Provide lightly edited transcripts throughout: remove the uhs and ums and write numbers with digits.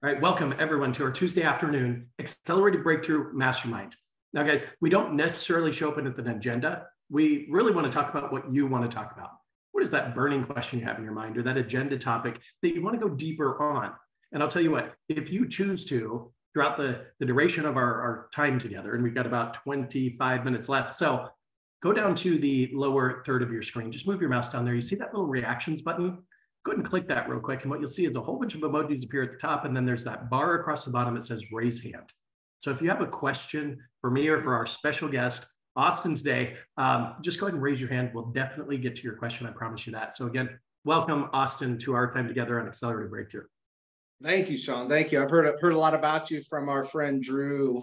All right, welcome everyone to our Tuesday afternoon Accelerated Breakthrough Mastermind. Now, guys, we don't necessarily show up with an agenda. We really want to talk about what you want to talk about. What is that burning question you have in your mind or that agenda topic that you want to go deeper on? And I'll tell you what, if you choose to, throughout the duration of our time together, and we've got about 25 minutes left. So go down to the lower third of your screen. Just move your mouse down there. You see that little reactions button? Go ahead and click that real quick. And what you'll see is a whole bunch of emojis appear at the top. And then there's that bar across the bottom that says raise hand. So if you have a question for me or for our special guest, Austin's Day, just go ahead and raise your hand. We'll definitely get to your question. I promise you that. So again, welcome, Austin, to our time together on Accelerated Breakthrough. Thank you, Sean. Thank you. I've heard a lot about you from our friend Drew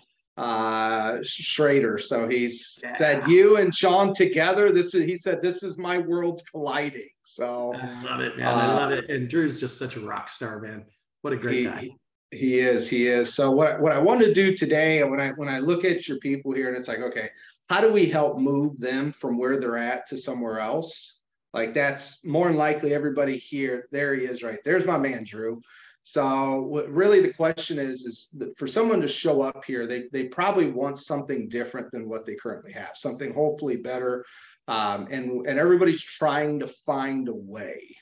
Schrader. So he's said you and Sean together. He said this is my worlds colliding. So I love it, man. I love it. And Drew's just such a rock star, man. What a great guy. He is. So what I want to do today, when I look at your people here, and it's like, okay, how do we help move them from where they're at to somewhere else? Like that's more than likely everybody here. There he is, right? There's my man, Drew. So what really the question is for someone to show up here, they probably want something different than what they currently have, something hopefully better. And everybody's trying to find a way.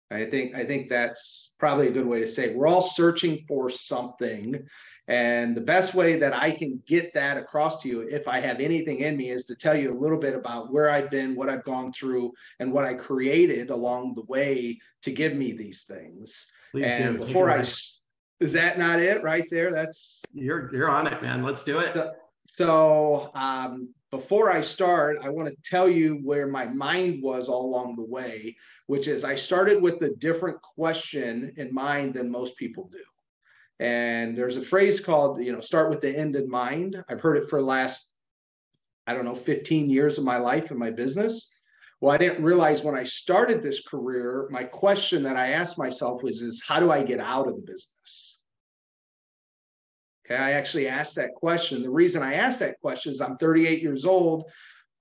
I think that's probably a good way to say it. We're all searching for something. And the best way that I can get that across to you, if I have anything in me, is to tell you a little bit about where I've been, what I've gone through, and what I created along the way to give me these things. Please and do. Before is that not it right there? That's you're on it, man. Let's do it. So before I start, I want to tell you where my mind was all along the way, which is I started with a different question in mind than most people do. And there's a phrase called, start with the end in mind. I've heard it for the last, 15 years of my life in my business. Well, I didn't realize when I started this career, my question that I asked myself was how do I get out of the business? Okay, I actually asked that question. The reason I asked that question is I'm 38 years old.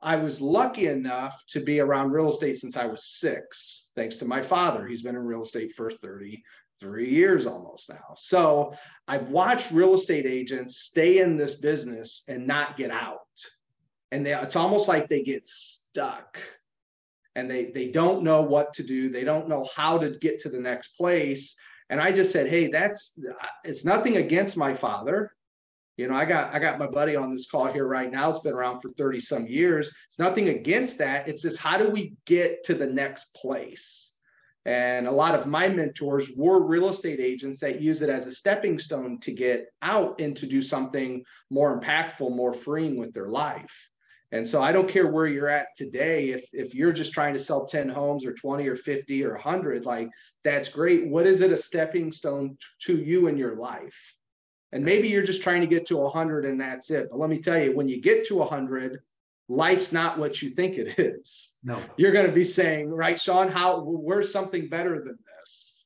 I was lucky enough to be around real estate since I was 6, thanks to my father. He's been in real estate for 33 years almost now. So I've watched real estate agents stay in this business and not get out. And it's almost like they get stuck. And they don't know what to do. They don't know how to get to the next place. And I just said, hey, it's nothing against my father. I got my buddy on this call here right now. It's been around for 30 some years. It's nothing against that. It's just, how do we get to the next place? And a lot of my mentors were real estate agents that use it as a stepping stone to get out and to do something more impactful, more freeing with their life. And so I don't care where you're at today. If you're just trying to sell 10 homes or 20 or 50 or 100, like that's great. What is it a stepping stone to you in your life? And maybe you're just trying to get to 100 and that's it. But let me tell you, when you get to 100, life's not what you think it is. No, you're going to be saying, right, Sean, where's something better than this?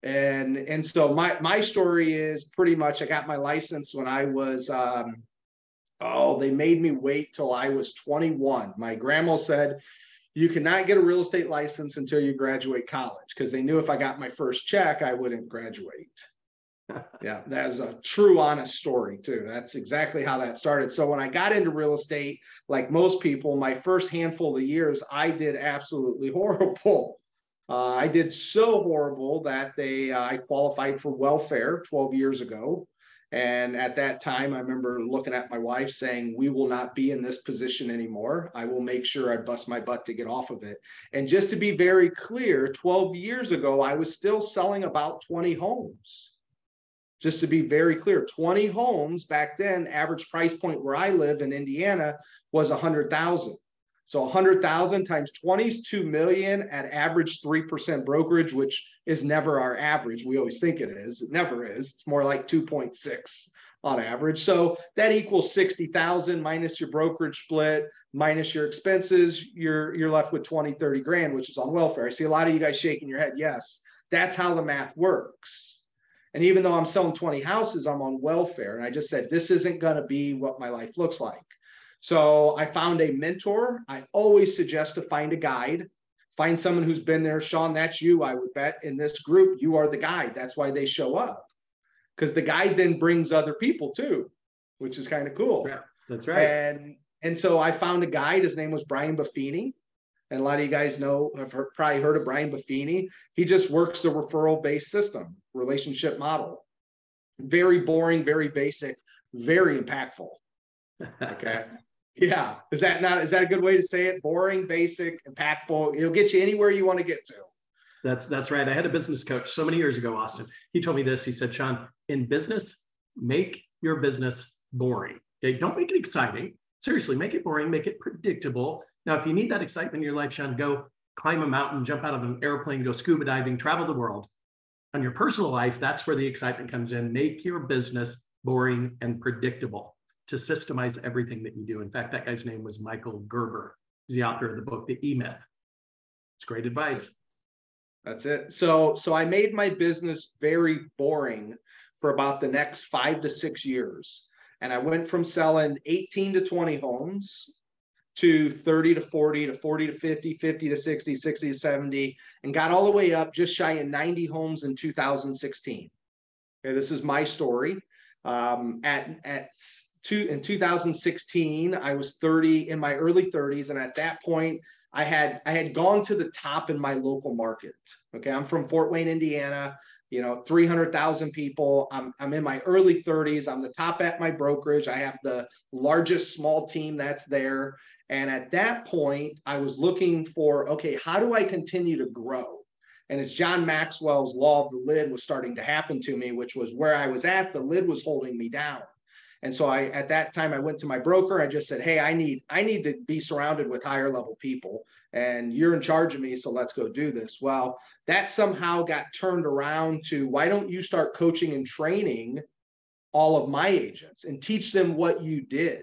And so my story is pretty much, I got my license when I was, they made me wait till I was 21. My grandma said, you cannot get a real estate license until you graduate college, because they knew if I got my first check, I wouldn't graduate. Yeah, that is a true, honest story too. That's exactly how that started. So when I got into real estate, like most people, my first handful of years, I did absolutely horrible. I did so horrible that I qualified for welfare 12 years ago. And at that time, I remember looking at my wife saying, we will not be in this position anymore. I will make sure I bust my butt to get off of it. And just to be very clear, 12 years ago, I was still selling about 20 homes. Just to be very clear, 20 homes back then, average price point where I live in Indiana was 100,000. So 100,000 times 20 is 2 million at average 3% brokerage, which is never our average. We always think it is. It never is. It's more like 2.6 on average. So that equals 60,000 minus your brokerage split, minus your expenses. You're left with 20, 30 grand, which is on welfare. I see a lot of you guys shaking your head. Yes, that's how the math works. And even though I'm selling 20 houses, I'm on welfare. And I just said, this isn't going to be what my life looks like. So I found a mentor. I always suggest to find a guide. Find someone who's been there. Sean, that's you. I would bet in this group, you are the guide. That's why they show up. Because the guide then brings other people too, which is kind of cool. Yeah, that's right. And so I found a guide. His name was Brian Buffini. And a lot of you guys know, have probably heard of Brian Buffini. He just works the referral-based system, relationship model. Very boring, very basic, very impactful. Okay. Yeah. Is that a good way to say it? Boring, basic, impactful. It'll get you anywhere you want to get to. That's right. I had a business coach so many years ago, Austin. He told me this. He said, Sean, in business, make your business boring. Okay. Don't make it exciting. Seriously, make it boring, make it predictable. Now, if you need that excitement in your life, Sean, go climb a mountain, jump out of an airplane, go scuba diving, travel the world. On your personal life, that's where the excitement comes in. Make your business boring and predictable to systemize everything that you do. In fact, that guy's name was Michael Gerber. He's the author of the book, The E-Myth. It's great advice. That's it. So I made my business very boring for about the next 5 to 6 years. And I went from selling 18 to 20 homes to 30 to 40 to 40 to 50, 50 to 60, 60 to 70, and got all the way up just shy of 90 homes in 2016. Okay, this is my story. In 2016, I was 30, in my early 30s, and at that point, I had gone to the top in my local market. Okay, I'm from Fort Wayne, Indiana. 300,000 people. I'm in my early 30s. I'm the top at my brokerage. I have the largest small team that's there. And at that point, I was looking for, okay, how do I continue to grow? And it's John Maxwell's law of the lid was starting to happen to me, which was where I was at, the lid was holding me down. And so at that time, I went to my broker. I just said, hey, I need to be surrounded with higher level people, and you're in charge of me. So let's go do this. Well, that somehow got turned around to, why don't you start coaching and training all of my agents and teach them what you did?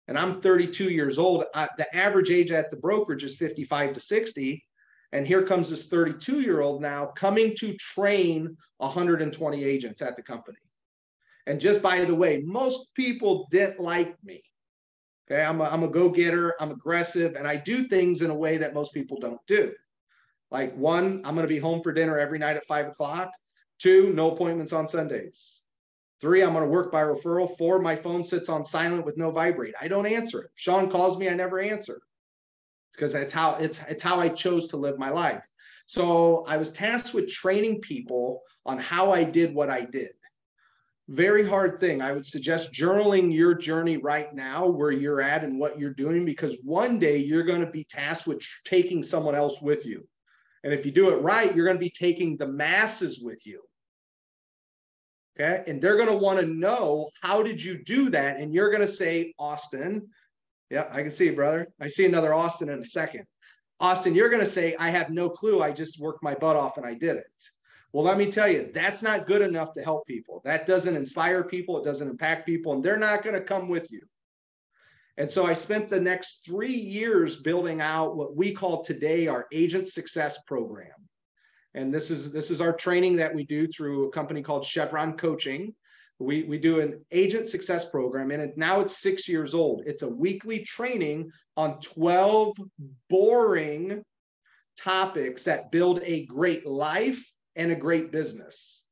And I'm 32 years old. The average age at the brokerage is 55 to 60. And here comes this 32-year-old now coming to train 120 agents at the company. And just by the way, most people didn't like me. Okay, I'm a go-getter, I'm aggressive, and I do things in a way that most people don't do. Like, 1, I'm going to be home for dinner every night at 5 o'clock. 2, no appointments on Sundays. 3, I'm going to work by referral. 4, my phone sits on silent with no vibrate. I don't answer it. Sean calls me, I never answer. Because it's how I chose to live my life. So I was tasked with training people on how I did what I did. Very hard thing. I would suggest journaling your journey right now, where you're at and what you're doing, because one day you're going to be tasked with taking someone else with you. And if you do it right, you're going to be taking the masses with you. Okay. And they're going to want to know, how did you do that? And you're going to say, Austin. Yeah, I can see it, brother. I see another Austin in a second. Austin, you're going to say, I have no clue. I just worked my butt off and I did it. Well, let me tell you, that's not good enough to help people. That doesn't inspire people. It doesn't impact people, and they're not going to come with you. And so I spent the next 3 years building out what we call today our Agent Success Program. And this is our training that we do through a company called Cheviron Coaching. We do an Agent Success Program, and now it's 6 years old. It's a weekly training on 12 boring topics that build a great life and a great business.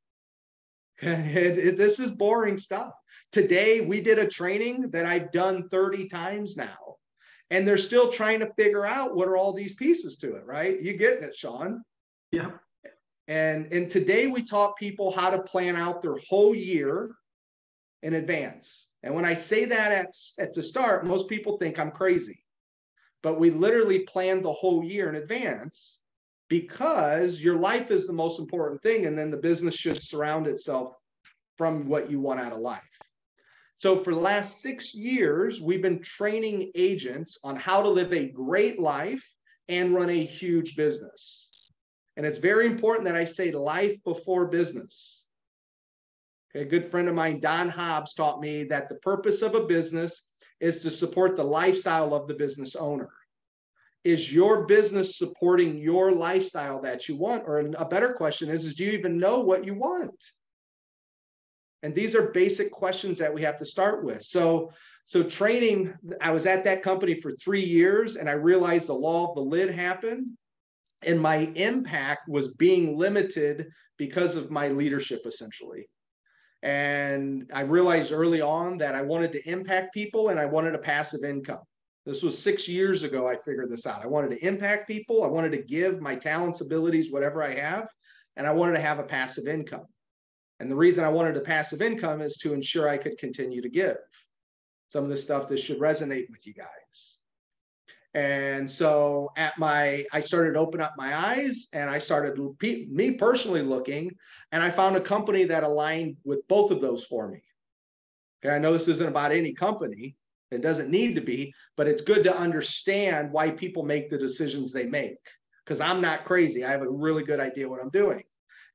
This is boring stuff. Today, we did a training that I've done 30 times now, and they're still trying to figure out what are all these pieces to it, right? You getting it, Sean? Yeah. And today we taught people how to plan out their whole year in advance. And when I say that at the start, most people think I'm crazy, but we literally planned the whole year in advance, because your life is the most important thing. And then the business should surround itself from what you want out of life. So for the last 6 years, we've been training agents on how to live a great life and run a huge business. And it's very important that I say life before business. Okay, a good friend of mine, Don Hobbs, taught me that the purpose of a business is to support the lifestyle of the business owner. Is your business supporting your lifestyle that you want? Or a better question is do you even know what you want? And these are basic questions that we have to start with. So training, I was at that company for 3 years, and I realized the law of the lid happened. And my impact was being limited because of my leadership, essentially. And I realized early on that I wanted to impact people and I wanted a passive income. This was 6 years ago. I figured this out. I wanted to impact people. I wanted to give my talents, abilities, whatever I have, and I wanted to have a passive income. And the reason I wanted a passive income is to ensure I could continue to give. Some of the stuff that should resonate with you guys. And so I started to open up my eyes, and I started, me personally, looking, and I found a company that aligned with both of those for me. Okay, I know this isn't about any company. It doesn't need to be, but it's good to understand why people make the decisions they make, because I'm not crazy. I have a really good idea what I'm doing.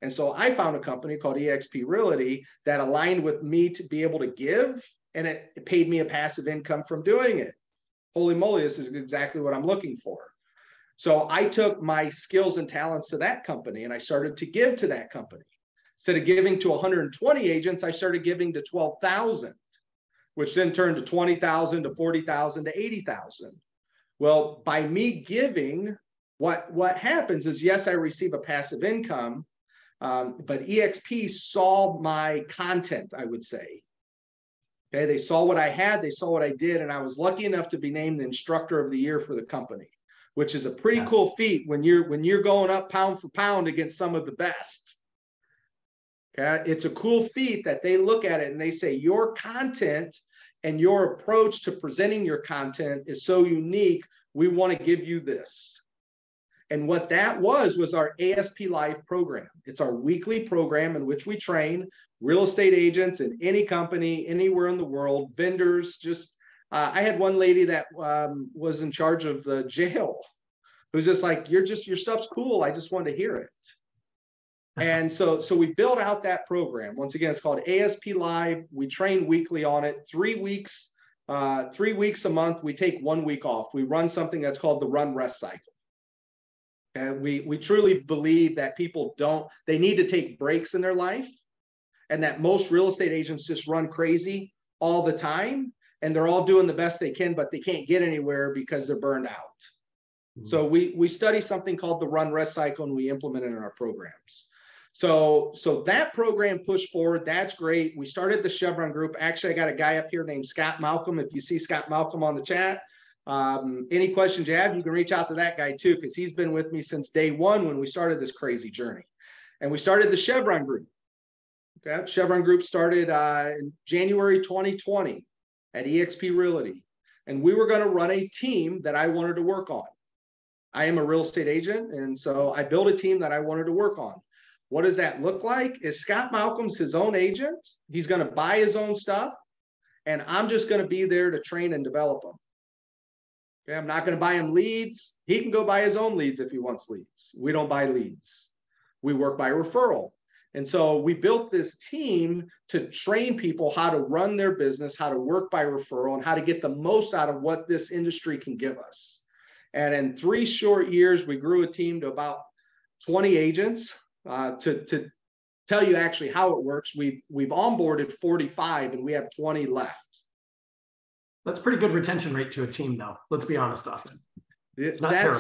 And so I found a company called eXp Realty that aligned with me to be able to give, and it paid me a passive income from doing it. Holy moly, this is exactly what I'm looking for. So I took my skills and talents to that company, and I started to give to that company. Instead of giving to 120 agents, I started giving to 12,000, which then turned to 20,000 to 40,000 to 80,000. Well, by me giving, what happens is, yes, I receive a passive income, but eXp saw my content, I would say. Okay, they saw what I had, they saw what I did, and I was lucky enough to be named the Instructor of the Year for the company, which is a pretty cool feat when you're going up pound for pound against some of the best. Okay, it's a cool feat that they look at it and they say, your content and your approach to presenting your content is so unique, we want to give you this. And what that was our ASP Live program. It's our weekly program in which we train real estate agents in any company, anywhere in the world, vendors. Just I had one lady that was in charge of the jail who's just like, your stuff's cool. I just wanted to hear it. And so we built out that program. Once again, it's called ASP Live. We train weekly on it, 3 weeks, 3 weeks a month. We take 1 week off. We run something that's called the run rest cycle. And we truly believe that people they need to take breaks in their life, and that most real estate agents just run crazy all the time, and they're all doing the best they can, but they can't get anywhere because they're burned out. Mm-hmm. So we study something called the run rest cycle, and we implement it in our programs. So that program pushed forward. That's great. We started the Cheviron Group. Actually, I got a guy up here named Scott Malcolm. If you see Scott Malcolm on the chat, any questions you have, you can reach out to that guy too, because he's been with me since day one when we started this crazy journey. And we started the Cheviron Group. Okay, Cheviron Group started in January 2020 at eXp Realty. And we were going to run a team that I wanted to work on. I am a real estate agent, and so I built a team that I wanted to work on. What does that look like? Is Scott Malcolm's his own agent. He's going to buy his own stuff, and I'm just going to be there to train and develop him. Okay, I'm not going to buy him leads. He can go buy his own leads if he wants leads. We don't buy leads. We work by referral. And so we built this team to train people how to run their business, how to work by referral, and how to get the most out of what this industry can give us. And in 3 short years, we grew a team to about 20 agents. To tell you actually how it works, we've onboarded 45 and we have 20 left. That's pretty good retention rate to a team, though. Let's be honest, Austin. It's not terrible.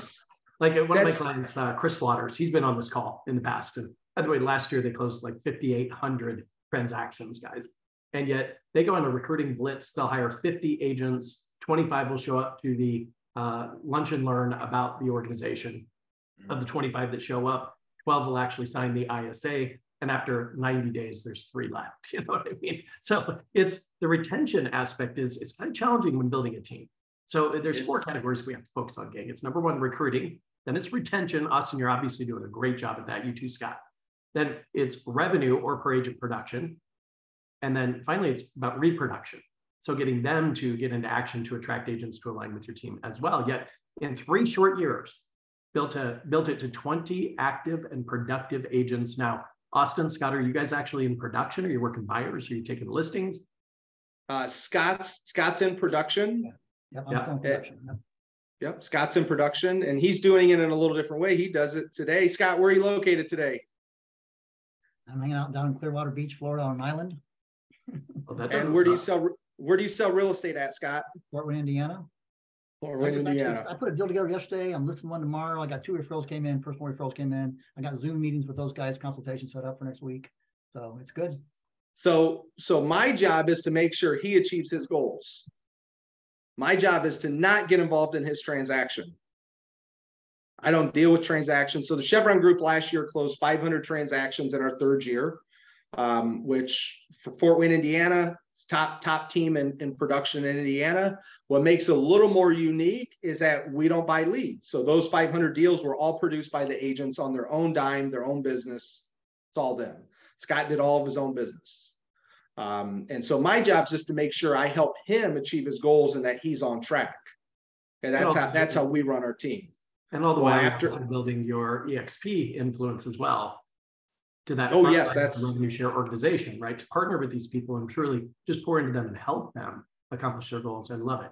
Like one of my clients, Chris Waters, he's been on this call in the past. And by the way, last year they closed like 5,800 transactions, guys. And yet they go on a recruiting blitz. They'll hire 50 agents. 25 will show up to the lunch and learn about the organization. Of the 25 that show up, 12 will actually sign the ISA. And after 90 days, there's 3 left. You know what I mean? So it's the retention aspect is kind of challenging when building a team. So there's 4 categories we have to focus on, gang. It's number 1, recruiting. Then it's retention. Austin, you're obviously doing a great job at that. You too, Scott. Then it's revenue or per agent production. And then finally, it's about reproduction. So getting them to get into action to attract agents to align with your team as well. Yet in 3 short years, built it to 20 active and productive agents. Now, Austin, Scott, are you guys actually in production? Are you working buyers? Are you taking listings? Scott's in production. Yep, I'm in production. Yep, Scott's in production, and he's doing it in a little different way. He does it today. Scott, where are you located today? I'm hanging out down in Clearwater Beach, Florida, on an island. Well, and where do you sell real estate at, Scott? Fort Wayne, Indiana. Or Wayne, Indiana. I put a deal together yesterday. I'm listing one tomorrow. I got 2 referrals came in, personal referrals came in. I got Zoom meetings with those guys, consultation set up for next week. So it's good. So my job is to make sure he achieves his goals. My job is to not get involved in his transaction. I don't deal with transactions. So the Cheviron Group last year closed 500 transactions in our 3rd year, which for Fort Wayne, Indiana, it's top team in production in Indiana. What makes it a little more unique is that we don't buy leads. So those 500 deals were all produced by the agents on their own dime, their own business. It's all them. Scott did all of his own business. And so my job is just to make sure I help him achieve his goals and that he's on track. And that's how we run our team. And all the way after building your EXP influence as well to that. Oh, yes, that's a revenue share organization, right? To partner with these people and truly just pour into them and help them accomplish their goals. And love it.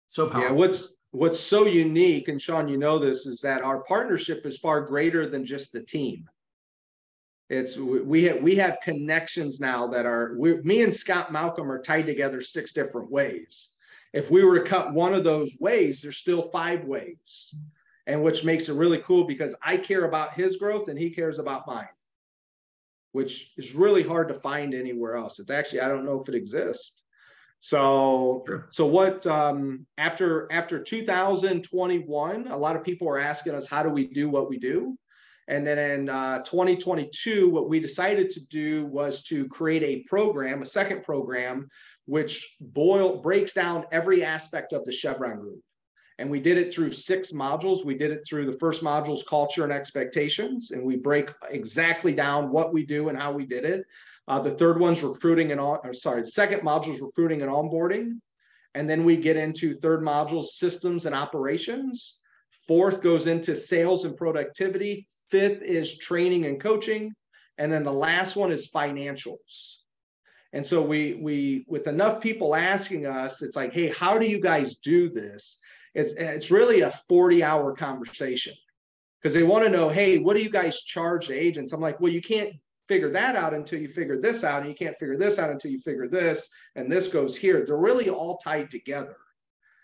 So powerful. Yeah, what's so unique, and Sean, you know this, is that our partnership is far greater than just the team. We have connections now that me and Scott Malcolm are tied together 6 different ways. If we were to cut one of those ways, there's still 5 ways. And which makes it really cool because I care about his growth and he cares about mine, which is really hard to find anywhere else. It's actually, I don't know if it exists. So, sure. So what, after 2021, a lot of people are asking us, how do we do what we do? And then in 2022, what we decided to do was to create a second program, which breaks down every aspect of the Cheviron Group. And we did it through 6 modules. We did it through the first module's culture and expectations, and we break exactly down what we do and how we did it. The third one's the second module is recruiting and onboarding. And then we get into third module, systems and operations. 4th goes into sales and productivity. 5th is training and coaching. And then the last one is financials. And so we with enough people asking us, it's like, hey, how do you guys do this? It's really a 40-hour conversation because they want to know, hey, what do you guys charge the agents? I'm like, well, you can't figure that out until you figure this out, and you can't figure this out until you figure this, and this goes here. They're really all tied together.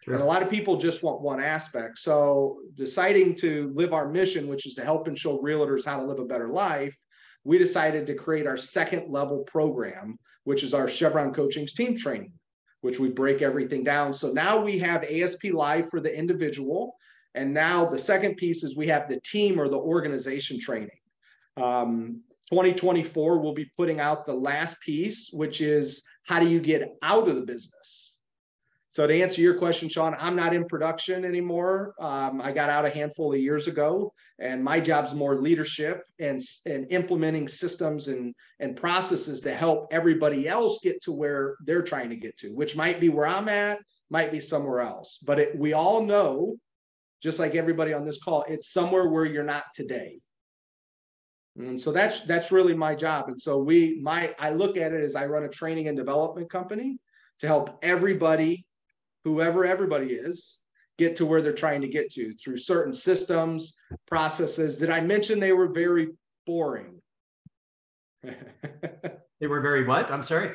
Sure. And a lot of people just want one aspect. So deciding to live our mission, which is to help and show realtors how to live a better life, we decided to create our 2nd level program, which is our Cheviron Coaching's team training, which we break everything down. So now we have ASP Live for the individual. And now the second piece is we have the team or the organization training. 2024, we'll be putting out the last piece, which is how do you get out of the business? So to answer your question, Sean, I'm not in production anymore. I got out a handful of years ago, and my job's more leadership and implementing systems and processes to help everybody else get to where they're trying to get to, which might be where I'm at, might be somewhere else. But we all know, just like everybody on this call, it's somewhere where you're not today. And so that's really my job. And so I look at it as I run a training and development company to help everybody, whoever everybody is, get to where they're trying to get to through certain systems, processes. Did I mention they were very boring? They were very what? I'm sorry?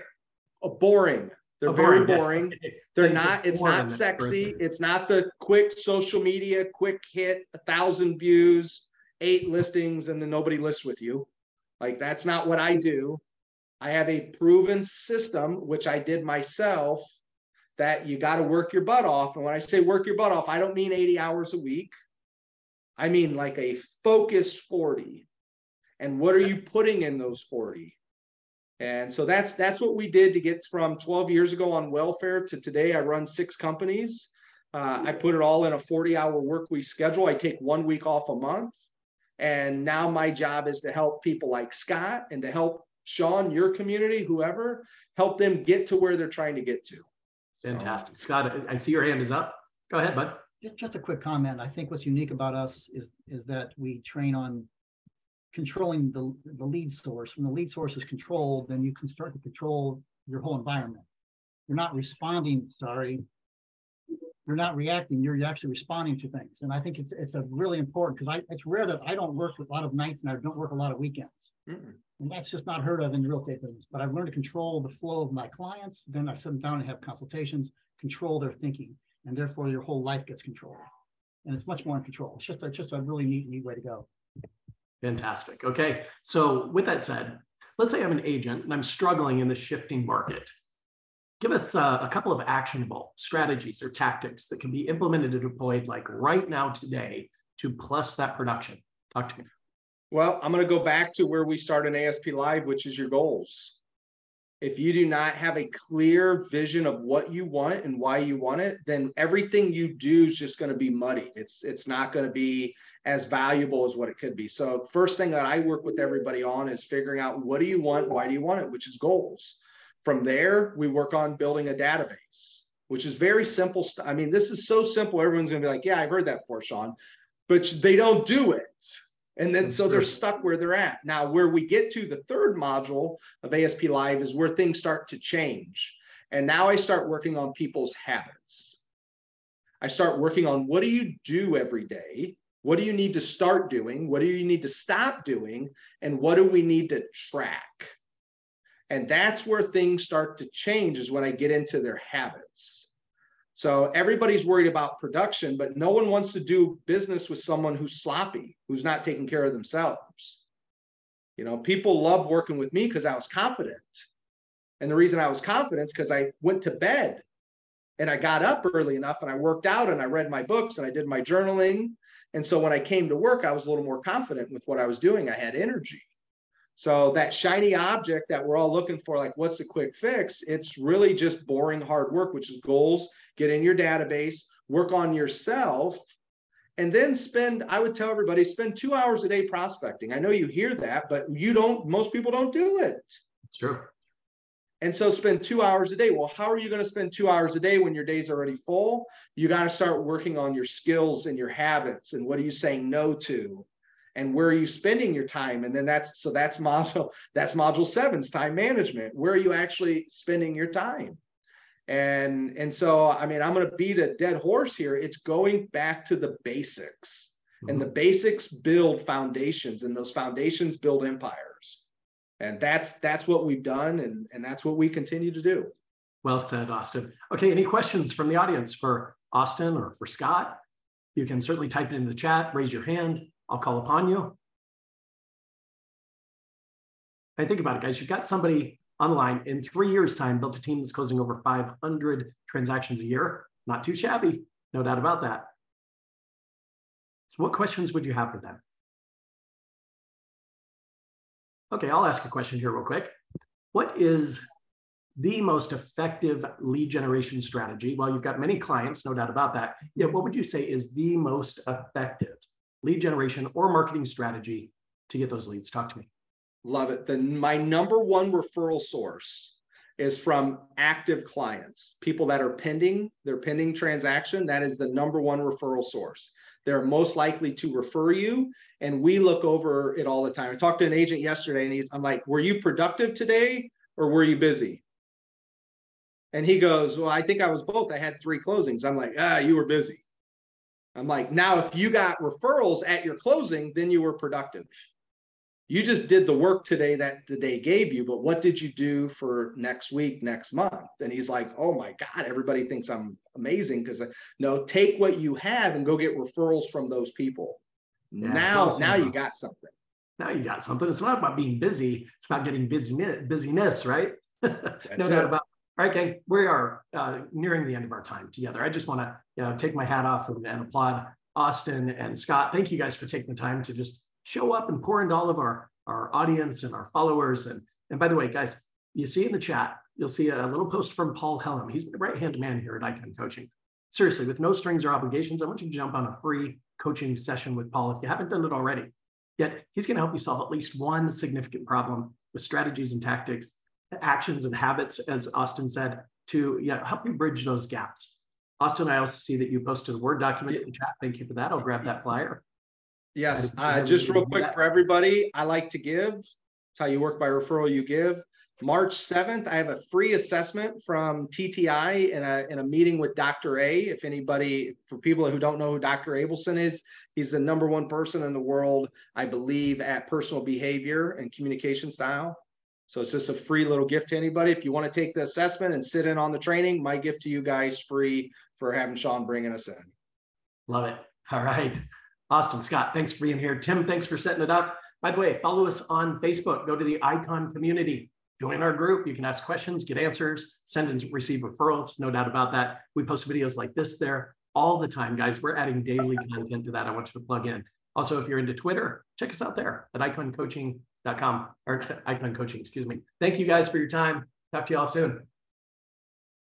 Boring. They're very boring. Yes. They're not, it's not sexy. It's not the quick social media, quick hit, 1,000 views, 8 listings, and then nobody lists with you. Like, that's not what I do. I have a proven system, which I did myself, that you got to work your butt off. And when I say work your butt off, I don't mean 80 hours a week. I mean like a focused 40. And what are you putting in those 40? And so that's what we did to get from 12 years ago on welfare to today. I run 6 companies. I put it all in a 40-hour work week schedule. I take 1 week off a month. And now my job is to help people like Scott and to help Sean, your community, whoever, help them get to where they're trying to get to. Fantastic. Scott, I see your hand is up. Go ahead, bud. Just a quick comment. I think what's unique about us is that we train on controlling the lead source. When the lead source is controlled, then you can start to control your whole environment. You're not responding, you're not reacting, you're actually responding to things. And I think it's a really important, because it's rare that I don't work a lot of nights and I don't work a lot of weekends. And that's just not heard of in the real estate business. But I've learned to control the flow of my clients. Then I sit them down and have consultations, control their thinking. and therefore your whole life gets controlled. And it's much more in control. It's just a really neat way to go. Fantastic. Okay. So with that said, let's say I'm an agent and I'm struggling in the shifting market. Give us a couple of actionable strategies or tactics that can be implemented and deployed like right now today to plus that production. Talk to me. Well, I'm going to go back to where we start in ASP Live, which is your goals. If you do not have a clear vision of what you want and why you want it, then everything you do is just going to be muddied. It's not going to be as valuable as what it could be. So first thing that I work with everybody on is figuring out, what do you want? Why do you want it? Which is goals. From there, we work on building a database, which is very simple. I mean, this is so simple. Everyone's going to be like, yeah, I've heard that before, Sean, but they don't do it. And then so they're stuck where they're at. Now, where we get to the third module of ASP Live is where things start to change. And now I start working on people's habits. I start working on, what do you do every day? What do you need to start doing? What do you need to stop doing? And what do we need to track? And that's where things start to change, is when I get into their habits. So everybody's worried about production, but no one wants to do business with someone who's sloppy, who's not taking care of themselves. You know, people love working with me because I was confident. And the reason I was confident is because I went to bed and I got up early enough and I worked out and I read my books and I did my journaling. And so when I came to work, I was a little more confident with what I was doing. I had energy. So that shiny object that we're all looking for, like, what's the quick fix? It's really just boring hard work, which is goals. Get in your database, work on yourself, and then I would tell everybody, spend 2 hours a day prospecting. I know you hear that, but most people don't do it. It's true. And so spend 2 hours a day. Well, how are you going to spend 2 hours a day when your day's already full? You got to start working on your skills and your habits, and what are you saying no to? And where are you spending your time? And then that's module 7's time management. Where are you actually spending your time? And so, I mean, I'm going to beat a dead horse here. It's going back to the basics. Mm-hmm. And the basics build foundations, and those foundations build empires. And that's what we've done. And that's what we continue to do. Well said, Austin. Okay. Any questions from the audience for Austin or for Scott? You can certainly type it in the chat, raise your hand. I'll call upon you. And think about it, guys. You've got somebody on the line in 3 years' time, built a team that's closing over 500 transactions a year. Not too shabby, no doubt about that. So what questions would you have for them? Okay, I'll ask a question here real quick. What is the most effective lead generation strategy? Well, you've got many clients, no doubt about that. Yeah, what would you say is the most effective lead generation or marketing strategy to get those leads? Talk to me. Love it. My number one referral source is from active clients, people that are pending transaction. That is the number one referral source. They're most likely to refer you. And we look over it all the time. I talked to an agent yesterday and I'm like, were you productive today or were you busy? And he goes, well, I think I was both. I had 3 closings. I'm like, you were busy. I'm like, now, if you got referrals at your closing, then you were productive. You just did the work today that the day gave you, but what did you do for next week, next month? And he's like, oh my God, everybody thinks I'm amazing because no, take what you have and go get referrals from those people. Yeah, now you got something. Now you got something. It's not about being busy. It's about getting busyness, right? No doubt about it. All right, gang, we are nearing the end of our time together. I just want to take my hat off and applaud Austin and Scott. Thank you guys for taking the time to just show up and pour into all of our audience and our followers. And by the way, guys, you see in the chat, you'll see a little post from Paul Helm. He's the right-hand man here at Icon Coaching. Seriously, with no strings or obligations, I want you to jump on a free coaching session with Paul if you haven't done it already. Yet he's going to help you solve at least one significant problem with strategies and tactics, actions and habits, as Austin said, to help you bridge those gaps. Austin, I also see that you posted a Word document in the chat. Thank you for that. I'll grab that flyer. Yes, just real quick for everybody, I like to give. It's how you work by referral, you give. March 7th, I have a free assessment from TTI in a meeting with Dr. A. If anybody, for people who don't know who Dr. Abelson is, he's the #1 person in the world, I believe, at personal behavior and communication style. So it's just a free little gift to anybody. If you want to take the assessment and sit in on the training, my gift to you guys free for having Sean bringing us in. Love it. All right. Austin, Scott, thanks for being here. Tim, thanks for setting it up. By the way, follow us on Facebook. Go to the Icon community. Join our group. You can ask questions, get answers, send and receive referrals. No doubt about that. We post videos like this there all the time, guys. We're adding daily content to that. I want you to plug in. Also, if you're into Twitter, check us out there at iconcoaching.com or Icon Coaching, excuse me. Thank you guys for your time. Talk to you all soon.